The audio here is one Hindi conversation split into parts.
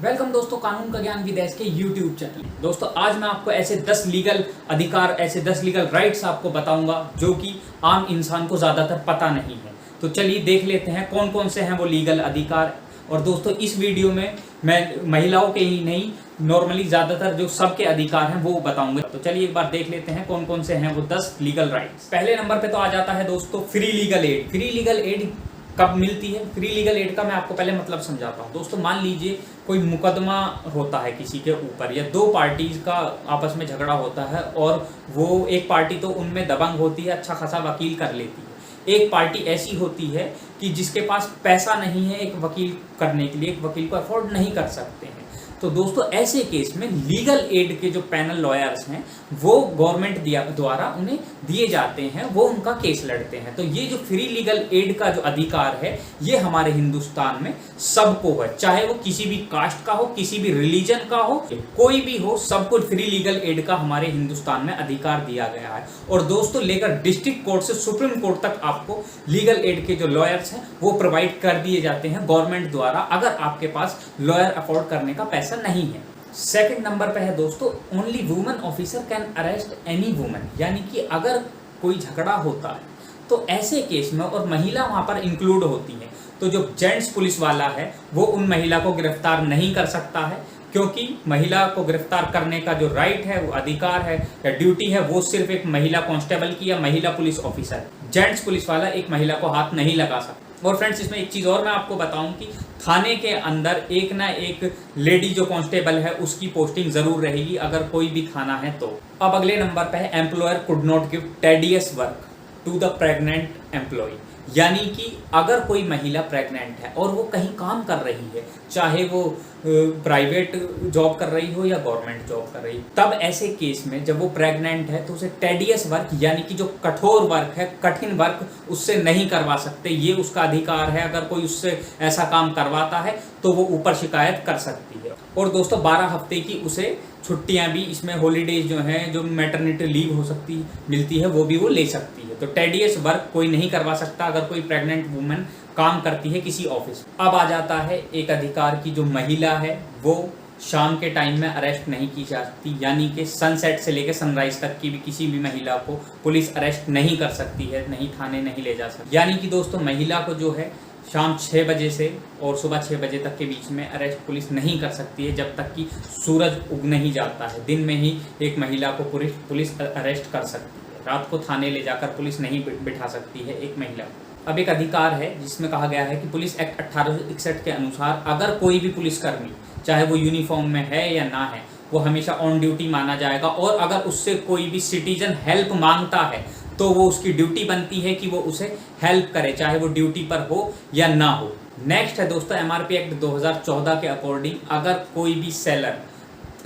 वेलकम दोस्तों, कानून का ज्ञान विद एस के यूट्यूब चैनल। दोस्तों आज मैं आपको ऐसे 10 लीगल अधिकार, ऐसे 10 लीगल राइट्स आपको बताऊंगा जो कि आम इंसान को ज़्यादातर पता नहीं है। तो चलिए देख लेते हैं कौन कौन से हैं वो लीगल अधिकार। और दोस्तों इस वीडियो में मैं महिलाओं के ही नहीं, नॉर्मली ज़्यादातर जो सबके अधिकार हैं वो बताऊंगा। तो चलिए एक बार देख लेते हैं कौन कौन से हैं वो 10 लीगल राइट्स। पहले नंबर पे तो आ जाता है दोस्तों free legal aid. Free legal aid कब मिलती है? फ्री लीगल एड का मैं आपको पहले मतलब समझाता हूँ। दोस्तों मान लीजिए कोई मुकदमा होता है किसी के ऊपर, या दो पार्टीज का आपस में झगड़ा होता है और वो एक पार्टी तो उनमें दबंग होती है, अच्छा खासा वकील कर लेती है। एक पार्टी ऐसी होती है कि जिसके पास पैसा नहीं है एक वकील करने के लिए, एक वकील को अफोर्ड नहीं कर सकते हैं। तो दोस्तों ऐसे केस में लीगल एड के जो पैनल लॉयर्स हैं वो गवर्नमेंट द्वारा उन्हें दिए जाते हैं, वो उनका केस लड़ते हैं। तो ये जो फ्री लीगल एड का जो अधिकार है ये हमारे हिंदुस्तान में सबको है, चाहे वो किसी भी कास्ट का हो, किसी भी रिलीजन का हो, कोई भी हो, सबको फ्री लीगल एड का हमारे हिंदुस्तान में अधिकार दिया गया है। और दोस्तों लेकर डिस्ट्रिक्ट कोर्ट से सुप्रीम कोर्ट तक आपको लीगल एड के जो लॉयर्स हैं वो प्रोवाइड कर दिए जाते हैं गवर्नमेंट द्वारा, अगर आपके पास लॉयर अफोर्ड करने का पैसा नहीं है। सेकंड नंबर पे है दोस्तों only women officer can arrest any women, यानी कि अगर कोई झगड़ा होता है तो ऐसे केस में, और महिला वहां पर इंक्लूड होती है, तो जो जेंट्स पुलिस वाला है वो उन महिला को गिरफ्तार नहीं कर सकता है, क्योंकि महिला को गिरफ्तार करने का जो राइट है, वो अधिकार है या ड्यूटी है, वो सिर्फ एक महिला कांस्टेबल की या महिला पुलिस ऑफिसर। जेंट्स पुलिस वाला एक महिला को हाथ नहीं लगा सकता। और फ्रेंड्स इसमें एक चीज़ और मैं आपको बताऊं कि थाने के अंदर एक ना एक लेडी जो कांस्टेबल है उसकी पोस्टिंग जरूर रहेगी अगर कोई भी थाना है तो। अब अगले नंबर पे है employer could not give tedious work to the pregnant employ, यानी कि अगर कोई महिला प्रेग्नेंट है और वो कहीं काम कर रही है, चाहे वो प्राइवेट जॉब कर रही हो या गवर्नमेंट जॉब कर रही हो, तब ऐसे केस में जब वो प्रेग्नेंट है तो उसे टेडियस वर्क यानी कि जो कठोर वर्क है, कठिन वर्क उससे नहीं करवा सकते। ये उसका अधिकार है, अगर कोई उससे ऐसा काम करवाता है तो वो ऊपर शिकायत कर सकती है। और दोस्तों 12 हफ्ते की उसे छुट्टियां भी, इसमें हॉलीडेज जो हैं, जो मैटरनिटी लीव हो सकती मिलती है, वो भी वो ले सकती है। तो टेडियस वर्क कोई नहीं करवा सकता अगर कोई प्रेग्नेंट वुमेन काम करती है किसी ऑफिस। अब आ जाता है एक अधिकार की जो महिला है वो शाम के टाइम में अरेस्ट नहीं की जा सकती, यानी कि सनसेट से लेकर सनराइज तक की भी किसी भी महिला को पुलिस अरेस्ट नहीं कर सकती है, नहीं थाने नहीं ले जा सकती। यानी कि दोस्तों महिला को जो है शाम 6 बजे से और सुबह 6 बजे तक के बीच में अरेस्ट पुलिस नहीं कर सकती है, जब तक कि सूरज उग नहीं जाता है। दिन में ही एक महिला को पुलिस अरेस्ट कर सकती है, रात को थाने ले जाकर पुलिस नहीं बिठा सकती है एक महिला को। अब एक अधिकार है जिसमें कहा गया है कि पुलिस एक्ट 1861 के अनुसार अगर कोई भी पुलिसकर्मी, चाहे वो यूनिफॉर्म में है या ना है, वो हमेशा ऑन ड्यूटी माना जाएगा। और अगर उससे कोई भी सिटीजन हेल्प मांगता है तो वो उसकी ड्यूटी बनती है कि वो उसे हेल्प करे, चाहे वो ड्यूटी पर हो या ना हो। नेक्स्ट है दोस्तों एमआरपी एक्ट 2014 के अकॉर्डिंग अगर कोई भी सेलर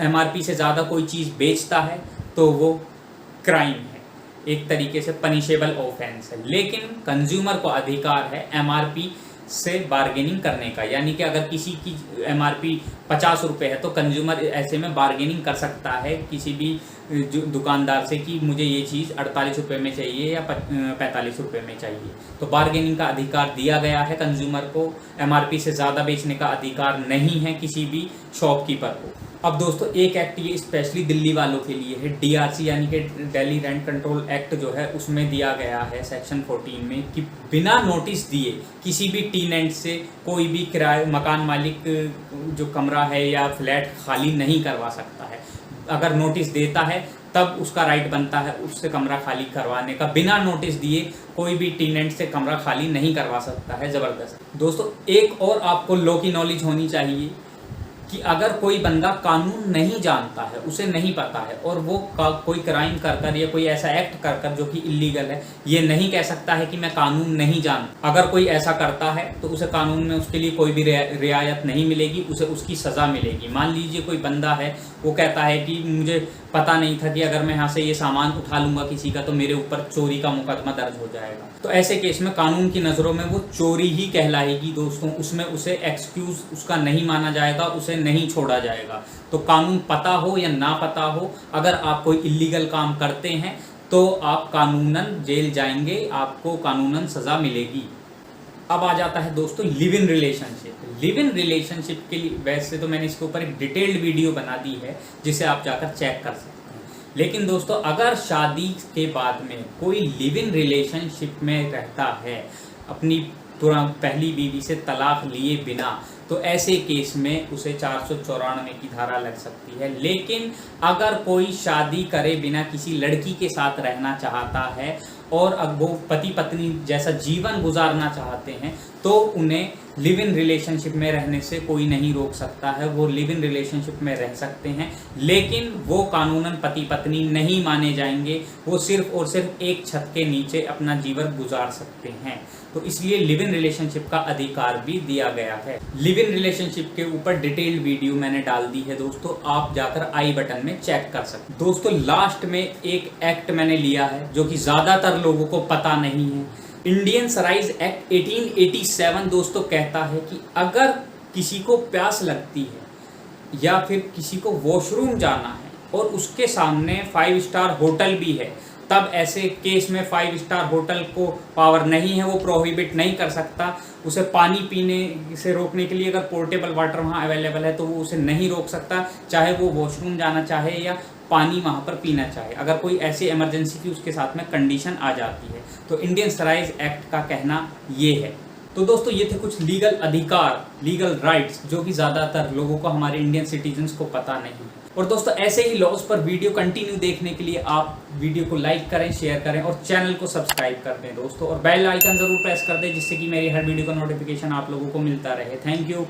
एमआरपी से ज़्यादा कोई चीज़ बेचता है तो वो क्राइम है, एक तरीके से पनिशेबल ऑफेंस है। लेकिन कंज्यूमर को अधिकार है एमआरपी से बार्गेनिंग करने का, यानी कि अगर किसी की एमआरपी 50 रुपये है तो कंज्यूमर ऐसे में बार्गेनिंग कर सकता है किसी भी दुकानदार से कि मुझे ये चीज़ 48 रुपये में चाहिए या 45 रुपये में चाहिए। तो बार्गेनिंग का अधिकार दिया गया है कंज्यूमर को, एमआरपी से ज़्यादा बेचने का अधिकार नहीं है किसी भी शॉपकीपर को। अब दोस्तों एक एक्ट ये स्पेशली दिल्ली वालों के लिए है, डीआरसी यानी कि दिल्ली रेंट कंट्रोल एक्ट जो है उसमें दिया गया है सेक्शन 14 में कि बिना नोटिस दिए किसी भी टेनेंट से कोई भी किराए मकान मालिक जो कमरा है या फ्लैट खाली नहीं करवा सकता है। अगर नोटिस देता है तब उसका राइट बनता है उससे कमरा खाली करवाने का। बिना नोटिस दिए कोई भी टेनेंट से कमरा खाली नहीं करवा सकता है। ज़बरदस्त। दोस्तों एक और आपको लॉ की नॉलेज होनी चाहिए कि अगर कोई बंदा कानून नहीं जानता है, उसे नहीं पता है, और वो कोई क्राइम कर या कोई ऐसा एक्ट कर जो कि इलीगल है, ये नहीं कह सकता है कि मैं कानून नहीं जानता। अगर कोई ऐसा करता है तो उसे कानून में उसके लिए कोई भी रियायत नहीं मिलेगी, उसे उसकी सज़ा मिलेगी। मान लीजिए कोई बंदा है वो कहता है कि मुझे पता नहीं था कि अगर मैं यहाँ से ये सामान उठा लूँगा किसी का तो मेरे ऊपर चोरी का मुकदमा दर्ज हो जाएगा, तो ऐसे केस में कानून की नज़रों में वो चोरी ही कहलाएगी दोस्तों। उसमें उसे एक्सक्यूज़ उसका नहीं माना जाएगा, उसे नहीं छोड़ा जाएगा। तो कानून पता हो या ना पता हो, अगर आप कोई इलीगल काम करते हैं तो आप कानूनन जेल जाएंगे, आपको कानूनन सज़ा मिलेगी। अब आ जाता है दोस्तों live in relationship. Live in relationship के लिए वैसे तो मैंने इसके ऊपर एक डिटेल्ड वीडियो बना दी है जिसे आप जाकर चेक कर सकते हैं, लेकिन दोस्तों अगर शादी के बाद में कोई लिव इन रिलेशनशिप में रहता है अपनी पहली बीवी से तलाक लिए बिना, तो ऐसे केस में उसे 494 की धारा लग सकती है। लेकिन अगर कोई शादी करे बिना किसी लड़की के साथ रहना चाहता है और अब वो पति पत्नी जैसा जीवन गुजारना चाहते हैं, तो उन्हें लिव इन रिलेशनशिप में रहने से कोई नहीं रोक सकता है। वो लिव इन रिलेशनशिप में रह सकते हैं, लेकिन वो कानूनन पति पत्नी नहीं माने जाएंगे। वो सिर्फ और सिर्फ एक छत के नीचे अपना जीवन गुजार सकते हैं। तो इसलिए लिव इन रिलेशनशिप का अधिकार भी दिया गया है। लिव इन रिलेशनशिप के ऊपर डिटेल्ड वीडियो मैंने डाल दी है दोस्तों, आप जाकर आई बटन में चेक कर सकते हैं। दोस्तों लास्ट में एक एक्ट मैंने लिया है जो कि ज्यादातर लोगों को पता नहीं है। इंडियंस राइज एक्ट 1887 दोस्तों कहता है कि अगर किसी को प्यास लगती है या फिर किसी को वॉशरूम जाना है और उसके सामने 5 स्टार होटल भी है, तब ऐसे केस में 5 स्टार होटल को पावर नहीं है, वो प्रोहिबिट नहीं कर सकता। उसे पानी पीने से रोकने के लिए अगर पोर्टेबल वाटर वहाँ अवेलेबल है तो वो उसे नहीं रोक सकता, चाहे वो वॉशरूम जाना चाहे या पानी वहाँ पर पीना चाहे। अगर कोई ऐसी इमरजेंसी की उसके साथ में कंडीशन आ जाती है, तो इंडियन राइज एक्ट का कहना ये है। तो दोस्तों ये थे कुछ लीगल अधिकार, लीगल राइट्स जो कि ज़्यादातर लोगों को, हमारे इंडियन सिटीजन्स को पता नहीं। और दोस्तों ऐसे ही लॉज पर वीडियो कंटिन्यू देखने के लिए आप वीडियो को लाइक करें, शेयर करें और चैनल को सब्सक्राइब कर दें दोस्तों, और बेल आइकन ज़रूर प्रेस कर दें जिससे कि मेरी हर वीडियो का नोटिफिकेशन आप लोगों को मिलता रहे। Thank you.